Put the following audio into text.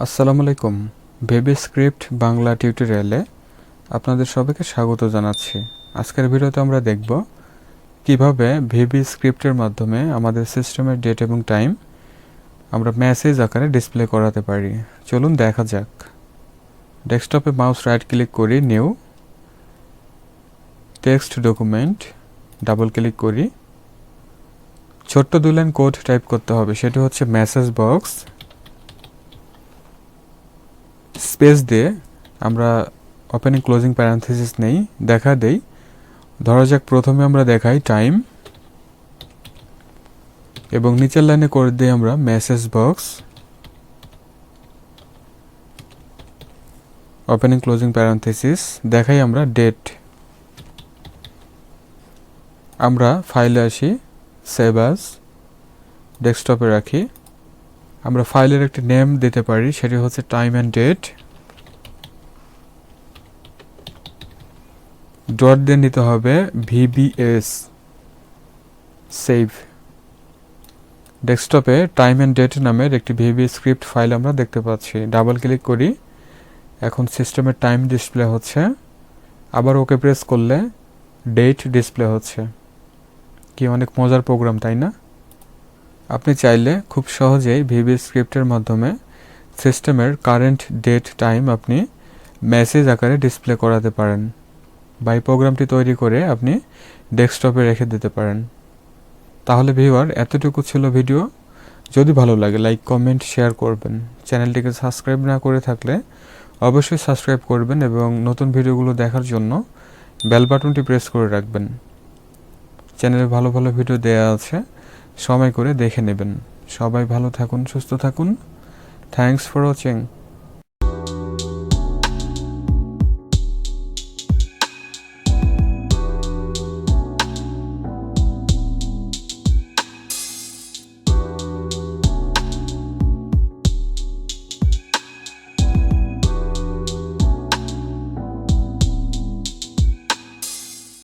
আসসালামু আলাইকুম। VBScript বাংলা টিউটোরিয়ালে আপনাদের সবাইকে স্বাগত জানাচ্ছি। আজকের ভিডিওতে আমরা দেখব কিভাবে VBScript এর মাধ্যমে আমাদের সিস্টেমের ডেট এবং টাইম আমরা মেসেজ আকারে ডিসপ্লে করাতে পারি। চলুন দেখা যাক। ডেস্কটপে মাউস রাইট ক্লিক করি, new text document double click করি। ছোট্ট 2 লাইন কোড টাইপ করতে হবে, সেটি হচ্ছে মেসেজ বক্স স্পেস দিয়ে আমরা ওপেনিং ক্লোজিং প্যারেনথেসিস নেই, দেখা দেই। ধরা যাক প্রথমে আমরা দেখাই টাইম এবং নিচের লাইনে করে দিই আমরা message box opening closing parenthesis, দেখাই আমরা ডেট। আমরা ফাইলে আসি, সেভ অ্যাজ, ডেস্কটপে রাখি। আমরা ফাইলের একটি নেম দিতে পারি, সেটি হচ্ছে টাইম অ্যান্ড ডেট। ডট দিয়ে নিতে হবে VBS, সেভ। ডেস্কটপে টাইম অ্যান্ড ডেট নামের একটি VBScript ফাইল আমরা দেখতে পাচ্ছি। ডাবল ক্লিক করি, এখন সিস্টেমের টাইম ডিসপ্লে হচ্ছে। আবার ওকে প্রেস করলে ডেট ডিসপ্লে হচ্ছে। কি অনেক মজার প্রোগ্রাম, তাই না? আপনি চাইলে খুব সহজেই VBScript-এর মাধ্যমে সিস্টেমের কারেন্ট ডেট টাইম আপনি মেসেজ আকারে ডিসপ্লে করাতে পারেন, বা এই প্রোগ্রামটি তৈরি করে আপনি ডেস্কটপে রেখে দিতে পারেন। তাহলে ভিউয়ার, এতটুকু ছিল ভিডিও। যদি ভালো লাগে লাইক, কমেন্ট, শেয়ার করবেন। চ্যানেলটিকে সাবস্ক্রাইব না করে থাকলে অবশ্যই সাবস্ক্রাইব করবেন এবং নতুন ভিডিওগুলো দেখার জন্য বেল বাটনটি প্রেস করে রাখবেন। চ্যানেলে ভালো ভালো ভিডিও দেওয়া আছে, সময় করে দেখে নেবেন। সবাই ভালো থাকুন, সুস্থ থাকুন। Thanks for watching.